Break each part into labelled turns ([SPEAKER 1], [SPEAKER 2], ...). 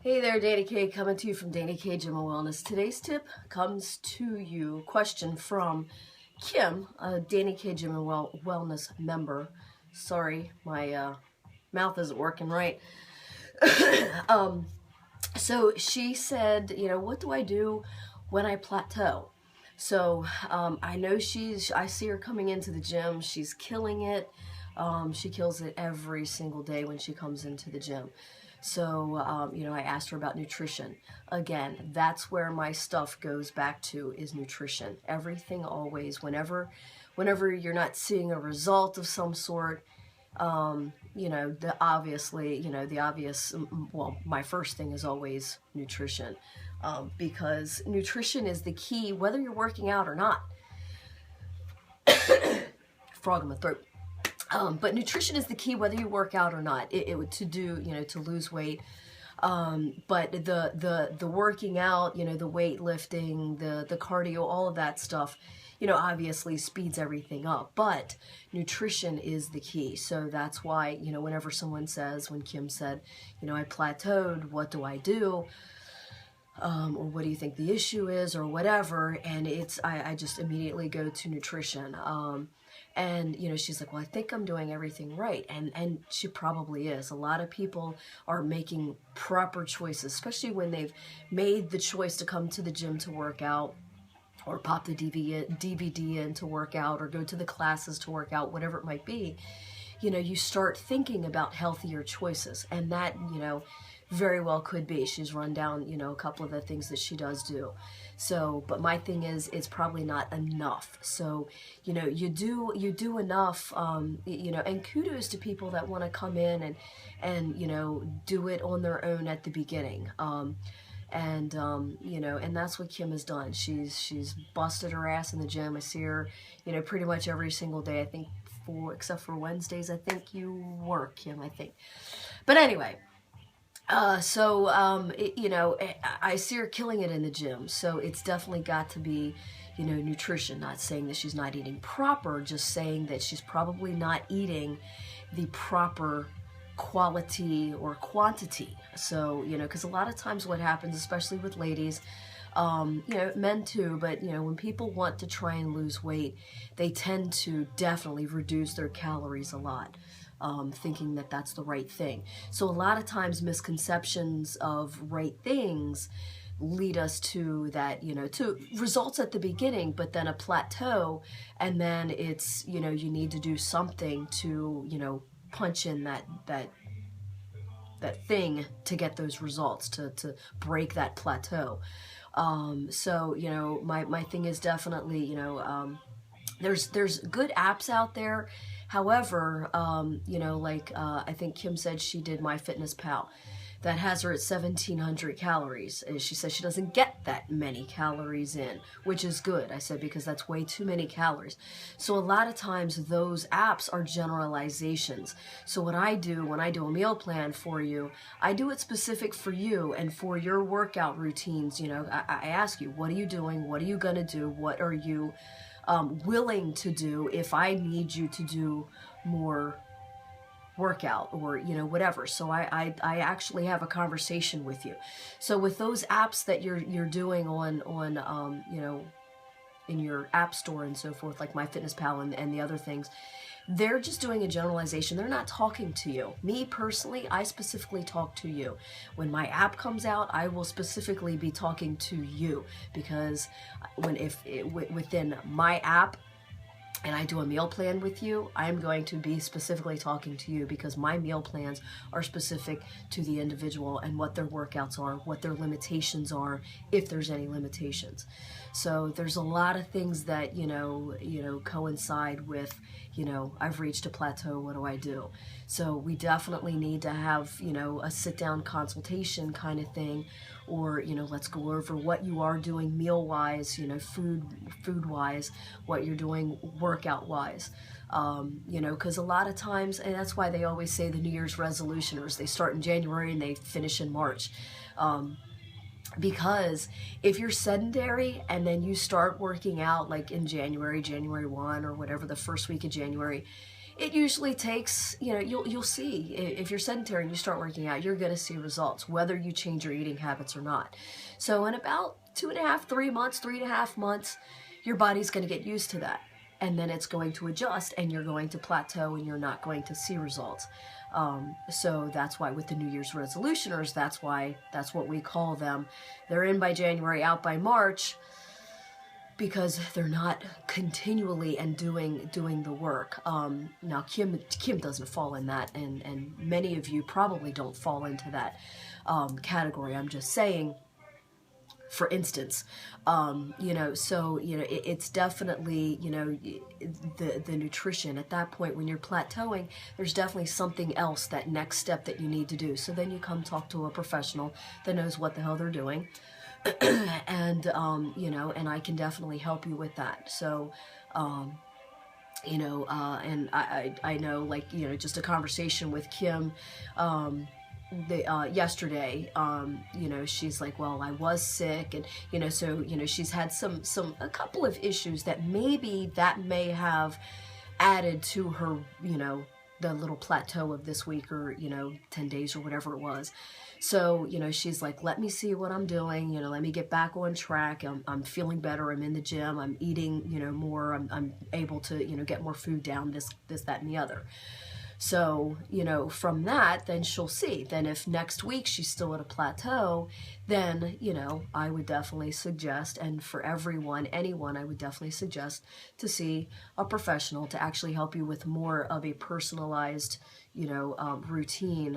[SPEAKER 1] Hey there, Dani K, coming to you from Dani K Gym and Wellness. Today's tip comes to you, question from Kim, a Dani K Gym and Wellness member. Sorry, my mouth isn't working right. So she said, what do I do when I plateau? So I know I see her coming into the gym. She's killing it. She kills it every single day when she comes into the gym. So, I asked her about nutrition. Again, that's where my stuff goes back to, is nutrition. Everything always, whenever you're not seeing a result of some sort, the obvious, well, my first thing is always nutrition. Because nutrition is the key, whether you're working out or not. Frog in my throat. But nutrition is the key, whether you work out or not. To lose weight. But the working out, the weightlifting, the cardio, all of that stuff, obviously speeds everything up. But nutrition is the key. So that's why, whenever someone says, when Kim said, I plateaued, what do I do? Or what do you think the issue is, or whatever, and I just immediately go to nutrition. And she's like, well, I think I'm doing everything right, and she probably is. A lot of people are making proper choices, especially when they've made the choice to come to the gym to work out, or pop the DVD in to work out, or go to the classes to work out, whatever it might be. You start thinking about healthier choices, and that, very well could be. She's run down, a couple of the things that she does do. So, but my thing is, it's probably not enough. So, you do enough, and kudos to people that want to come in and do it on their own at the beginning. And that's what Kim has done. She's busted her ass in the gym. I see her, pretty much every single day. I think except for Wednesdays, I think you work, Kim, I think. But anyway, I see her killing it in the gym. So it's definitely got to be, nutrition. Not saying that she's not eating proper, just saying that she's probably not eating the proper quality or quantity. So, because a lot of times what happens, especially with ladies, men too, but when people want to try and lose weight, they tend to definitely reduce their calories a lot, thinking that that's the right thing. So a lot of times misconceptions of right things lead us to that, to results at the beginning, but then a plateau, and then it's, you need to do something to, punch in that thing to get those results, to break that plateau. So, my thing is definitely, there's good apps out there. However, I think Kim said she did MyFitnessPal. That has her at 1,700 calories. And she says she doesn't get that many calories in, which is good. I said, because that's way too many calories. So a lot of times those apps are generalizations. So what I do when I do a meal plan for you, I do it specific for you and for your workout routines. I ask you, what are you doing? What are you going to do? What are you willing to do if I need you to do more workout, or whatever. So I actually have a conversation with you. So with those apps that you're doing on in your app store and so forth, like MyFitnessPal and the other things, they're just doing a generalization. They're not talking to you. Me personally, I specifically talk to you. When my app comes out, I will specifically be talking to you, because within my app, and I do a meal plan with you, I'm going to be specifically talking to you, because my meal plans are specific to the individual and what their workouts are, what their limitations are, if there's any limitations. So there's a lot of things that, coincide with, I've reached a plateau, what do I do? So we definitely need to have, a sit-down consultation kind of thing, or, let's go over what you are doing meal-wise, food-wise, what you're doing workout-wise. Because a lot of times, and that's why they always say the New Year's resolutioners, they start in January and they finish in March. Because if you're sedentary and then you start working out like in January 1, or whatever, the first week of January, it usually takes, you know, you'll see if you're sedentary and you start working out, you're going to see results, whether you change your eating habits or not. So in about 2.5, 3 months, 3.5 months, your body's going to get used to that. And then it's going to adjust and you're going to plateau and you're not going to see results. So that's why with the New Year's resolutioners, that's what we call them. They're in by January, out by March, because they're not continually and doing the work. Now Kim doesn't fall in that, and many of you probably don't fall into that category. I'm just saying, for instance, you know, so, you know, it's definitely, you know, the nutrition at that point when you're plateauing, there's definitely something else, that next step that you need to do. So then you come talk to a professional that knows what the hell they're doing. And, you know, and I can definitely help you with that. So, you know, and I know, like, you know, just a conversation with Kim, yesterday, you know, she's like, well, I was sick, and, you know, so, you know, she's had a couple of issues that maybe that may have added to her, you know, the little plateau of this week, or, you know, 10 days or whatever it was. So, you know, she's like, let me see what I'm doing, you know, let me get back on track. I'm feeling better. I'm in the gym. I'm eating, you know, more. I'm able to, you know, get more food down, this, that, and the other. So, you know, from that, then she'll see. Then if next week she's still at a plateau, then, you know, I would definitely suggest, and for anyone, I would definitely suggest to see a professional to actually help you with more of a personalized, you know, routine,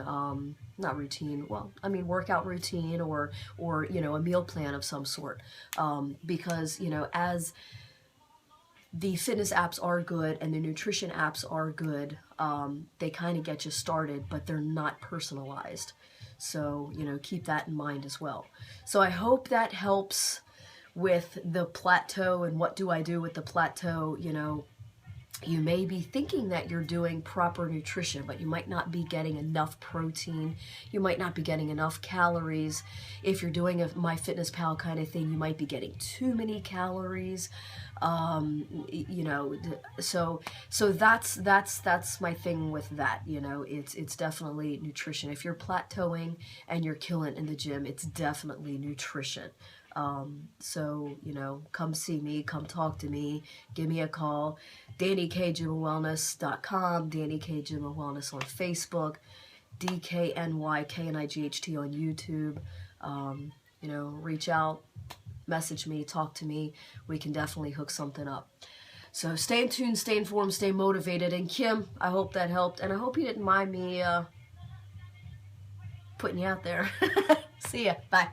[SPEAKER 1] not routine, well, I mean, workout routine, or, you know, a meal plan of some sort. Because, you know, as the fitness apps are good and the nutrition apps are good, they kind of get you started, but they're not personalized. So, you know, keep that in mind as well. So I hope that helps with the plateau and what do I do with the plateau. You know, you may be thinking that you're doing proper nutrition, but you might not be getting enough protein. You might not be getting enough calories. If you're doing a MyFitnessPal kind of thing, you might be getting too many calories. You know, so that's my thing with that. You know, it's definitely nutrition. If you're plateauing and you're killing in the gym, it's definitely nutrition. So, you know, come see me, come talk to me, give me a call. DaniKGymandWellness.com, Dani K Gym and Wellness on Facebook, DKNYKNIGHT on YouTube. You know, reach out, message me, talk to me. We can definitely hook something up. So stay tuned, stay informed, stay motivated. And Kim, I hope that helped. And I hope you didn't mind me putting you out there. See ya. Bye.